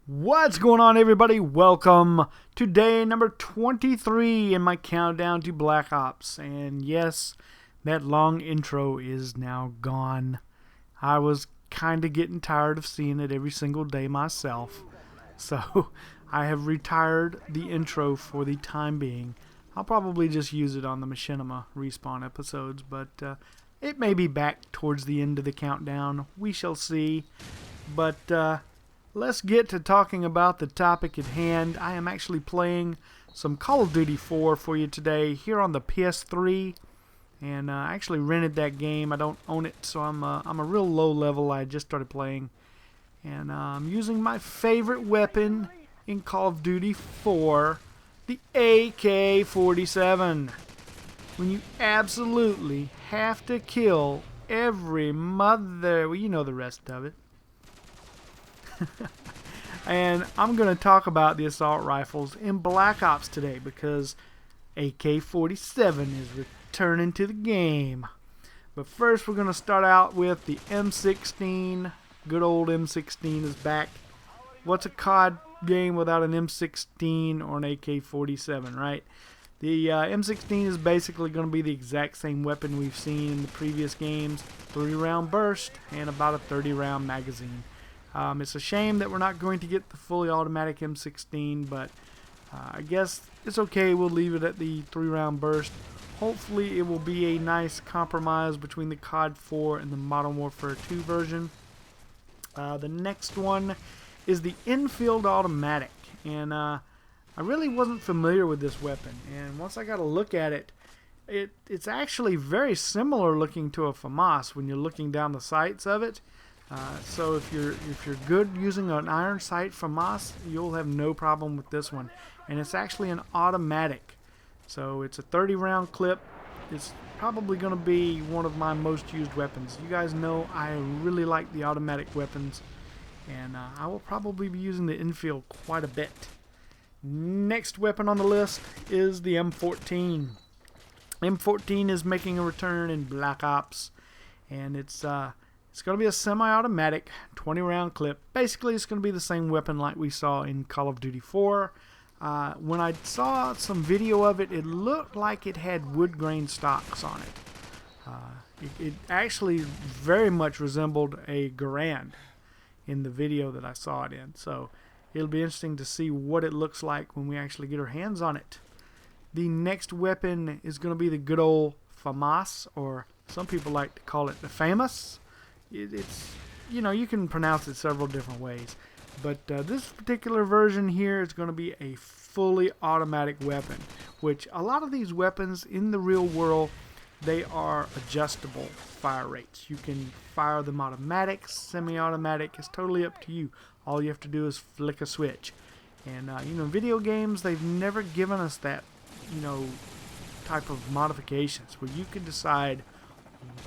What's going on, everybody? Welcome to day number 23 in my countdown to Black Ops. And yes, that long intro is now gone. I was kind of getting tired of seeing it every single day myself. So I have retired the intro for the time being. I'll probably just use it on the Machinima respawn episodes, but it may be back towards the end of the countdown. We shall see. But let's get to talking about the topic at hand. I am actually playing some Call of Duty 4 for you today here on the PS3, and I actually rented that game. I don't own it, so I'm a real low level. I just started playing, and I'm using my favorite weapon in Call of Duty 4, the AK-47. When you absolutely have to kill every mother, well, you know the rest of it. And I'm going to talk about the assault rifles in Black Ops today because AK-47 is returning to the game. But first we're going to start out with the M16. Good old M16 is back. What's a COD game without an M16 or an AK-47, right? The M16 is basically going to be the exact same weapon we've seen in the previous games. 3-round burst and about a 30-round magazine. It's a shame that we're not going to get the fully automatic M16, but I guess it's okay. We'll leave it at the 3-round burst. Hopefully it will be a nice compromise between the COD4 and the Modern Warfare 2 version. The next one is the Enfield automatic, and I really wasn't familiar with this weapon, and once I got a look at it, it's actually very similar looking to a Famas when you're looking down the sights of it. So if you're good using an iron sight Famas, you'll have no problem with this one. And it's actually an automatic. So it's a 30-round clip. It's probably going to be one of my most used weapons. You guys know I really like the automatic weapons. And I will probably be using the Enfield quite a bit. Next weapon on the list is the M14. M14 is making a return in Black Ops. And it's going to be a semi-automatic 20-round clip. Basically, it's going to be the same weapon like we saw in Call of Duty 4. When I saw some video of it, it looked like it had wood grain stocks on it. It actually very much resembled a Garand in the video that I saw it in. So it'll be interesting to see what it looks like when we actually get our hands on it. The next weapon is going to be the good old Famas, or some people like to call it the Famas. It's, you know, you can pronounce it several different ways, but this particular version here is going to be a fully automatic weapon, which a lot of these weapons in the real world, they are adjustable fire rates. You can fire them automatic, semi-automatic. It's totally up to you. All you have to do is flick a switch. And you know, video games, they've never given us that, you know, type of modifications where you can decide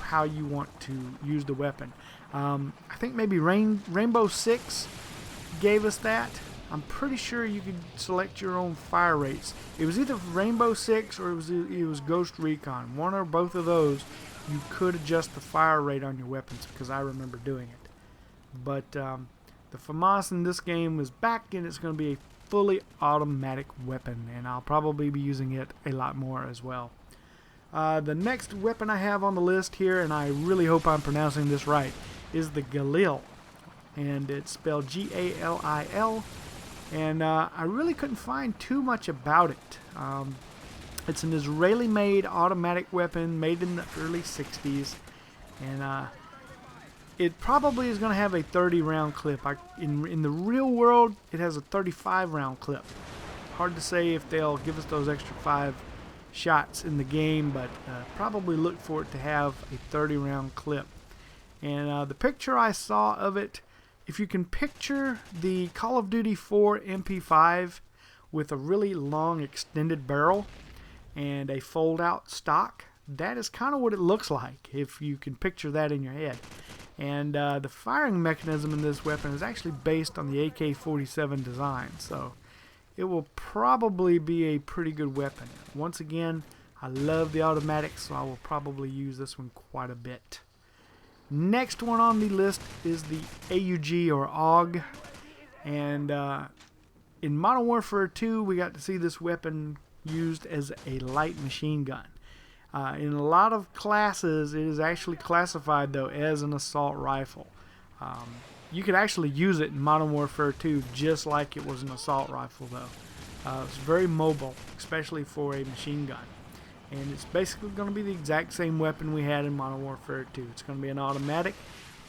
how you want to use the weapon. I think maybe Rainbow Six gave us that. I'm pretty sure you could select your own fire rates. It was either Rainbow Six or it was Ghost Recon. One or both of those, you could adjust the fire rate on your weapons, because I remember doing it. But the Famas in this game is back, and it's going to be a fully automatic weapon, and I'll probably be using it a lot more as well. The next weapon I have on the list here, and I really hope I'm pronouncing this right, is the Galil. And it's spelled G-A-L-I-L. And I really couldn't find too much about it. It's an Israeli-made automatic weapon made in the early 60s. And it probably is going to have a 30-round clip. In the real world, it has a 35-round clip. Hard to say if they'll give us those extra 5 shots in the game, but probably look for it to have a 30-round clip. And the picture I saw of it, if you can picture the Call of Duty 4 MP5 with a really long extended barrel and a fold-out stock, that is kind of what it looks like if you can picture that in your head. And the firing mechanism in this weapon is actually based on the AK-47 design, so it will probably be a pretty good weapon. Once again, I love the automatic, so I will probably use this one quite a bit. Next one on the list is the AUG or AUG. And in Modern Warfare 2, we got to see this weapon used as a light machine gun. In a lot of classes, it is actually classified, though, as an assault rifle. You could actually use it in Modern Warfare 2 just like it was an assault rifle, though. It's very mobile, especially for a machine gun. And it's basically going to be the exact same weapon we had in Modern Warfare 2. It's going to be an automatic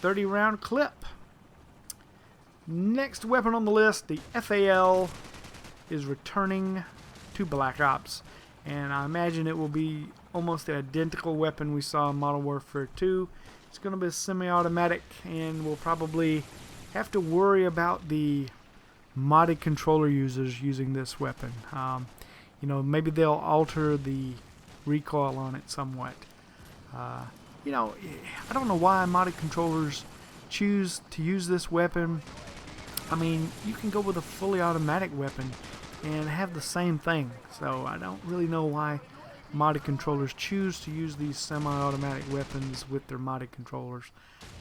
30-round clip. Next weapon on the list, the FAL, is returning to Black Ops. And I imagine it will be almost the identical weapon we saw in Modern Warfare 2. It's going to be a semi-automatic, and we'll probably have to worry about the modded controller users using this weapon. You know, maybe they'll alter the recoil on it somewhat. You know, I don't know why modded controllers choose to use this weapon. I mean, you can go with a fully automatic weapon and have the same thing. So I don't really know why modded controllers choose to use these semi-automatic weapons with their modded controllers.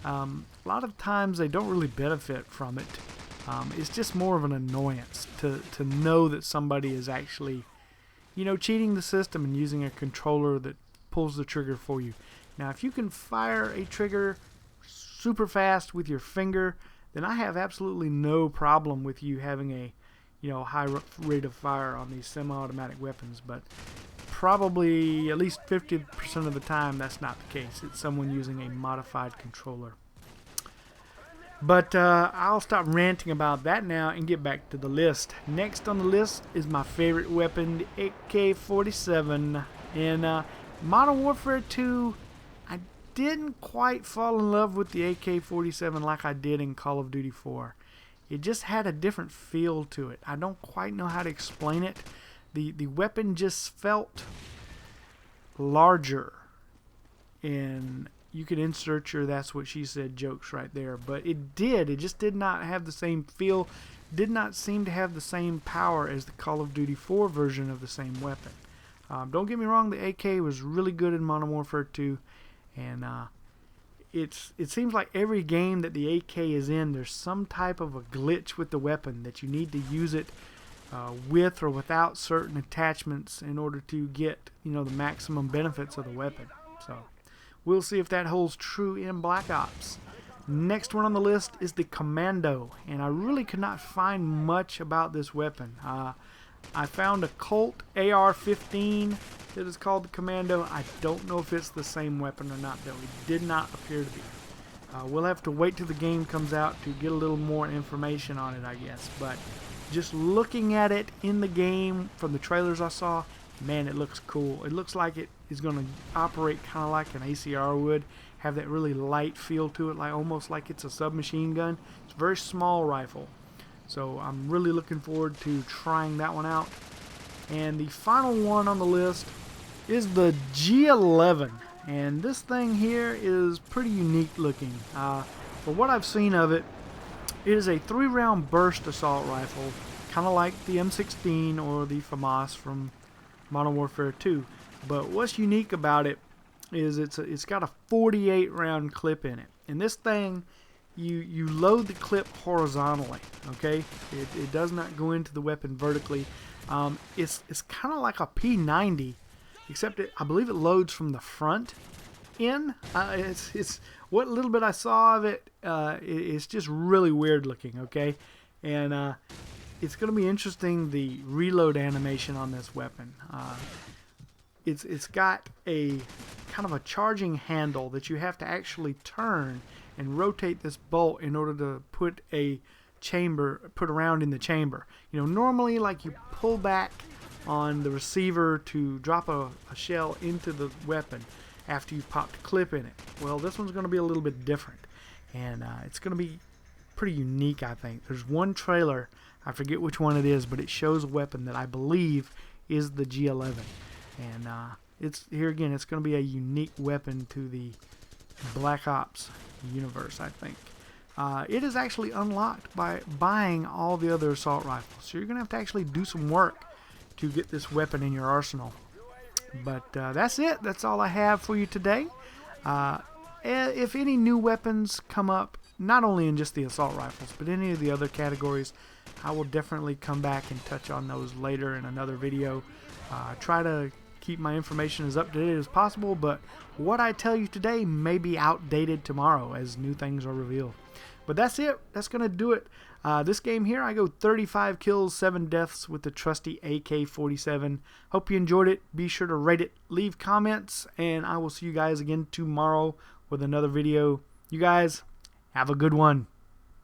A lot of times they don't really benefit from it. It's just more of an annoyance to know that somebody is actually, you know, cheating the system and using a controller that pulls the trigger for you. Now, if you can fire a trigger super fast with your finger, then I have absolutely no problem with you having a, you know, high rate of fire on these semi-automatic weapons. But probably at least 50% of the time that's not the case. It's someone using a modified controller. But I'll stop ranting about that now and get back to the list. Next on the list is my favorite weapon, the AK-47. In Modern Warfare 2, I didn't quite fall in love with the AK-47 like I did in Call of Duty 4. It just had a different feel to it. I don't quite know how to explain it. The weapon just felt larger, and you could insert your "that's what she said" jokes right there. But it just did not have the same feel, did not seem to have the same power as the Call of Duty 4 version of the same weapon. Don't get me wrong, the AK was really good in Modern Warfare 2, and it seems like every game that the AK is in, there's some type of a glitch with the weapon that you need to use it with or without certain attachments in order to get, you know, the maximum benefits of the weapon. So we'll see if that holds true in Black Ops. Next one on the list is the Commando, and I really could not find much about this weapon. I found a Colt AR-15 that is called the Commando. I don't know if it's the same weapon or not, though. It did not appear to be. We'll have to wait till the game comes out to get a little more information on it, I guess. But just looking at it in the game from the trailers I saw, man, it looks cool. It looks like it is going to operate kind of like an ACR would, have that really light feel to it, like almost like it's a submachine gun. It's a very small rifle. So I'm really looking forward to trying that one out. And the final one on the list is the G11. And this thing here is pretty unique looking. For what I've seen of it, it is a 3-round burst assault rifle, kind of like the M16 or the Famas from Modern Warfare 2. But what's unique about it is it's got a 48-round clip in it. And this thing, you load the clip horizontally, okay? It does not go into the weapon vertically. It's kind of like a P90, except I believe it loads from the front in. It's what little bit I saw of it, it's just really weird looking, okay? And it's going to be interesting, the reload animation on this weapon. It's got a kind of a charging handle that you have to actually turn and rotate this bolt in order to put a round in the chamber. You know, normally like you pull back on the receiver to drop a shell into the weapon after you've popped a clip in it. Well, this one's going to be a little bit different, and it's going to be pretty unique, I think. There's one trailer, I forget which one it is, but it shows a weapon that I believe is the G11. And it's here again, it's going to be a unique weapon to the Black Ops universe, I think. It is actually unlocked by buying all the other assault rifles, so you're going to have to actually do some work to get this weapon in your arsenal. But that's it. That's all I have for you today. If any new weapons come up not only in just the assault rifles, but any of the other categories. I will definitely come back and touch on those later in another video. Try to keep my information as up to date as possible, but what I tell you today may be outdated tomorrow as new things are revealed. But that's it. That's going to do it. This game here, I go 35 kills, 7 deaths with the trusty AK-47. Hope you enjoyed it. Be sure to rate it, leave comments, and I will see you guys again tomorrow with another video. You guys, have a good one.